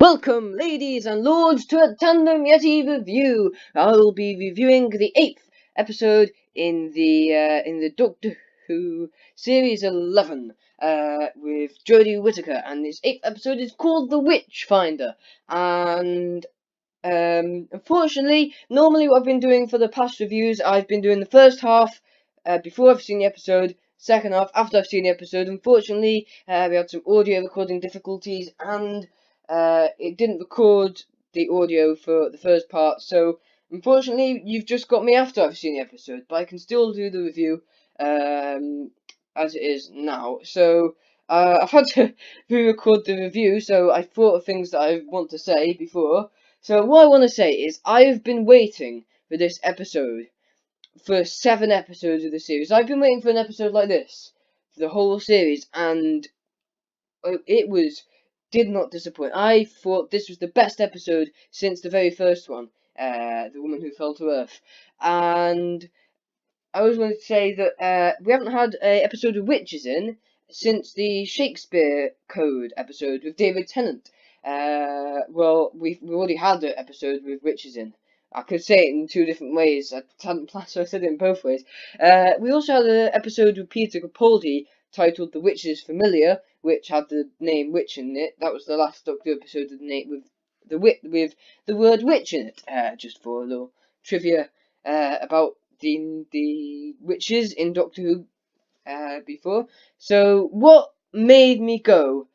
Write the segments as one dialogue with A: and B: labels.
A: Welcome, ladies and lords, to a Tandem Yeti review. I'll be reviewing the 8th episode in the Doctor Who series 11 with Jodie Whittaker, and this 8th episode is called The Witchfinder. And unfortunately, normally what I've been doing for the past reviews, I've been doing the first half before I've seen the episode, second half after I've seen the episode. Unfortunately, we had some audio recording difficulties, and it didn't record the audio for the first part, so unfortunately you've just got me after I've seen the episode, but I can still do the review as it is now. So I've had to re-record the review, so I thought of things that I want to say before. So what I want to say is I've been waiting for this episode for 7 episodes of the series. I've been waiting for an episode like this for the whole series, and it did not disappoint. I thought this was the best episode since the very first one, The Woman Who Fell to Earth. And I always wanted to say that we haven't had an episode of witches in since the Shakespeare Code episode with David Tennant. Well, we've already had an episode with witches in. I could say it in 2 different ways. I hadn't planned, so I said it in both ways. We also had an episode with Peter Capaldi titled "The Witch is Familiar," which had the name "witch" in it. That was the last Doctor episode with the name with the word "witch" in it. Just for a little trivia about the witches in Doctor Who before. So what made me go,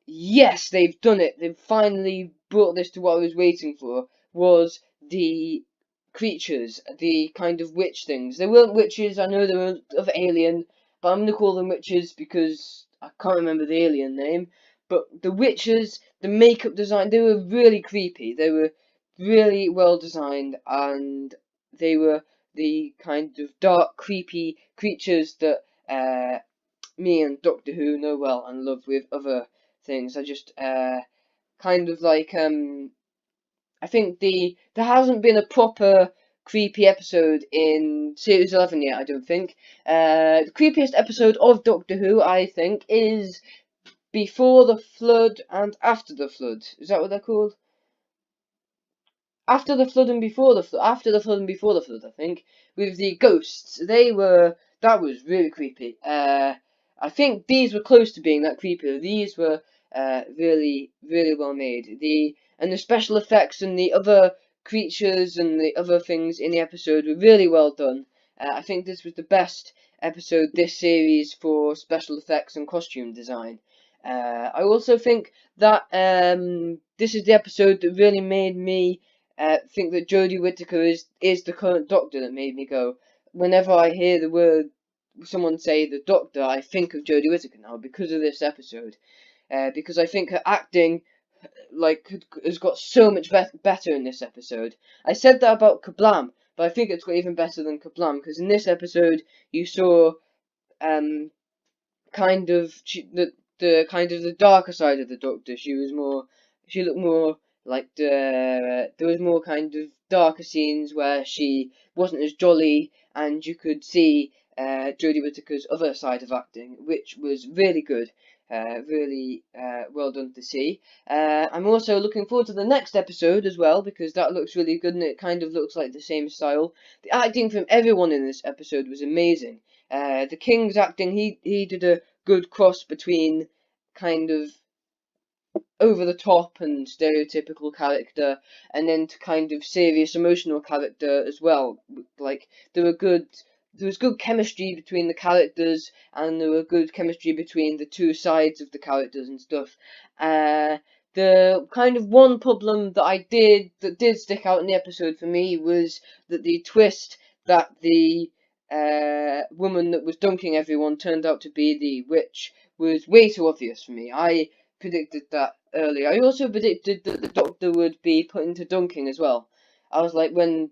A: yes, they've done it, they've finally brought this to what I was waiting for, was the creatures, the kind of witch things. They weren't witches, I know they were of alien, but I'm going to call them witches because I can't remember the alien name. But the witches, the makeup design, they were really creepy. They were really well designed, and they were the kind of dark, creepy creatures that me and Doctor Who know well and love with other things. I just kind of like I think there hasn't been a proper creepy episode in series 11 yet. I don't think the creepiest episode of Doctor Who, I think, is Before the Flood and After the Flood. Is that what they're called? After the Flood and Before the Flood. After the Flood and Before the Flood, I think, with the ghosts. That was really creepy. I think these were close to being that creepy. These were really, really well made. And the special effects and the other creatures and the other things in the episode were really well done. I think this was the best episode this series for special effects and costume design. I also think that this is the episode that really made me think that Jodie Whittaker is the current Doctor, that made me go, whenever I hear the word someone say the Doctor, I think of Jodie Whittaker now because of this episode. Because I think her acting has got so much better in this episode. I said that about Kablam, but I think it's got even better than Kablam, because in this episode you saw kind of the darker side of the Doctor. She looked more like there was more kind of darker scenes where she wasn't as jolly, and you could see Jodie Whittaker's other side of acting, which was really good. Really well done to see. I'm also looking forward to the next episode as well, because that looks really good, and it kind of looks like the same style. The acting from everyone in this episode was amazing. The King's acting, he did a good cross between kind of over the top and stereotypical character, and then to kind of serious emotional character as well. Like there was good chemistry between the characters, and there were good chemistry between the 2 sides of the characters and stuff. The kind of one problem that did stick out in the episode for me was that the twist that the woman that was dunking everyone turned out to be the witch was way too obvious for me. I predicted that earlier. I also predicted that the Doctor would be put into dunking as well. I was like, when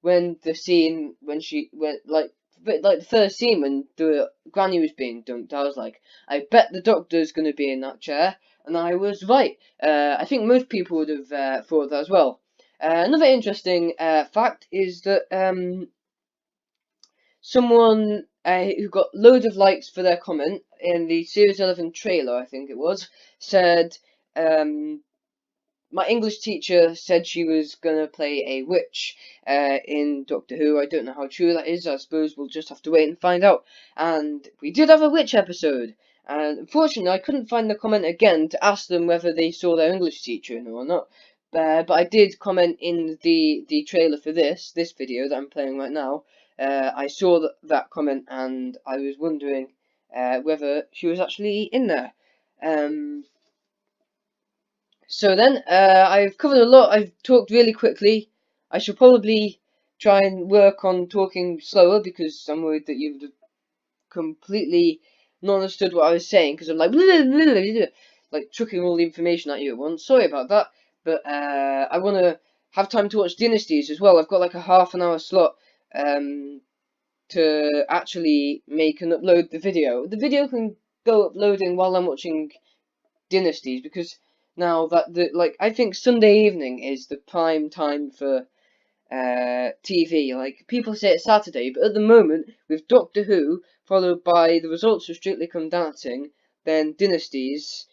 A: the scene when she went like the first scene when the granny was being dunked, I was like, I bet the Doctor's going to be in that chair, and I was right. I think most people would have thought that as well. Another interesting fact is that someone who got loads of likes for their comment in the Series 11 trailer, I think it was, said my English teacher said she was gonna play a witch in Doctor Who. I don't know how true that is. I suppose we'll just have to wait and find out. And we did have a witch episode. And unfortunately, I couldn't find the comment again to ask them whether they saw their English teacher or not. But I did comment in the trailer for this video that I'm playing right now. I saw that comment, and I was wondering whether she was actually in there. So then, I've covered a lot. I've talked really quickly. I should probably try and work on talking slower, because I'm worried that you would have completely not understood what I was saying, because I'm like, blah, blah, blah, blah, like chucking all the information at you at once. Sorry about that, but I want to have time to watch Dynasties as well. I've got like a half-an-hour slot to actually make and upload the video. The video can go uploading while I'm watching Dynasties, because now that I think Sunday evening is the prime time for TV. Like, people say it's Saturday, but at the moment, with Doctor Who followed by the results of Strictly Come Dancing, then Dynasties,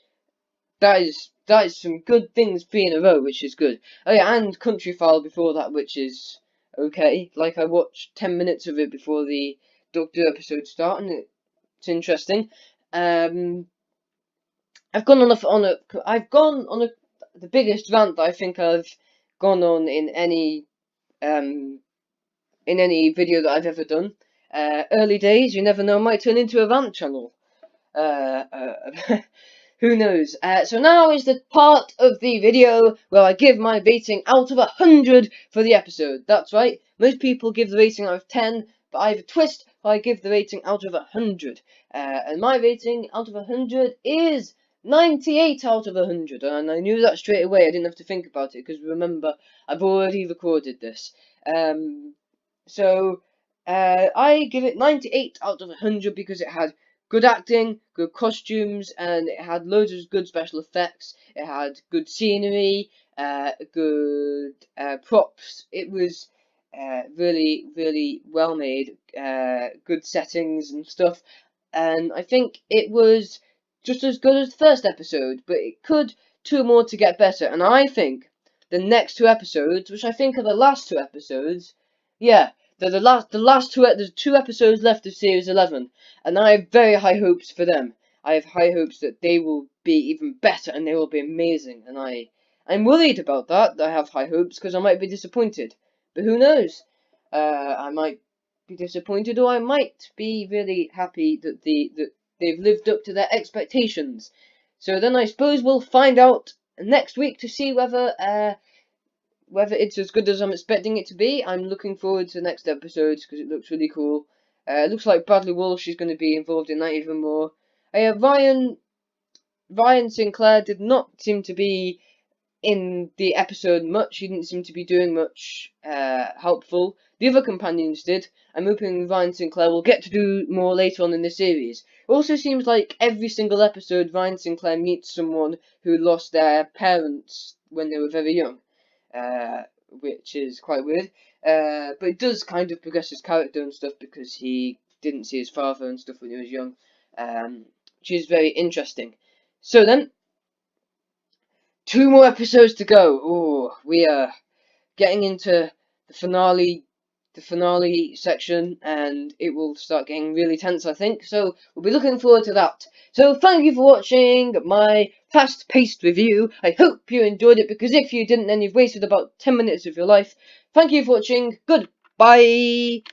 A: that is some good things 3 in a row, which is good. Oh yeah, and Country File before that, which is okay. Like, I watched 10 minutes of it before the Doctor Who episode start, and it's interesting. I've gone on the biggest rant that I think I've gone on in any video that I've ever done. Early days, you never know, might turn into a rant channel. Who knows? So now is the part of the video where I give my rating out of 100 for the episode. That's right, most people give the rating out of 10, but I have a twist where I give the rating out of 100. And my rating out of 100 is 98 out of 100, and I knew that straight away. I didn't have to think about it, because remember, I've already recorded this. So I give it 98 out of 100 because it had good acting, good costumes, and it had loads of good special effects. It had good scenery, good props. It was really, really well made, good settings and stuff. And I think it was just as good as the first episode, but it could do more to get better. And I think the next 2 episodes, which I think are the last 2 episodes, yeah, they're the last 2. There's 2 episodes left of series 11, and I have very high hopes for them. I have high hopes that they will be even better, and they will be amazing. And I'm worried about that. I have high hopes because I might be disappointed, but who knows? I might be disappointed, or I might be really happy that they've lived up to their expectations. So then I suppose we'll find out next week to see whether it's as good as I'm expecting it to be. I'm looking forward to the next episodes because it looks really cool. It looks like Bradley Walsh is going to be involved in that even more. Ryan Sinclair did not seem to be in the episode much. He didn't seem to be doing much helpful. The other companions did. I'm hoping Ryan Sinclair will get to do more later on in the series. It also seems like every single episode Ryan Sinclair meets someone who lost their parents when they were very young, which is quite weird. But it does kind of progress his character and stuff, because he didn't see his father and stuff when he was young, which is very interesting. So then, 2 more episodes to go. Oh, we are getting into the finale section, and it will start getting really tense, I think. So we'll be looking forward to that. So thank you for watching my fast-paced review. I hope you enjoyed it, because if you didn't, then you've wasted about 10 minutes of your life. Thank you for watching. Goodbye.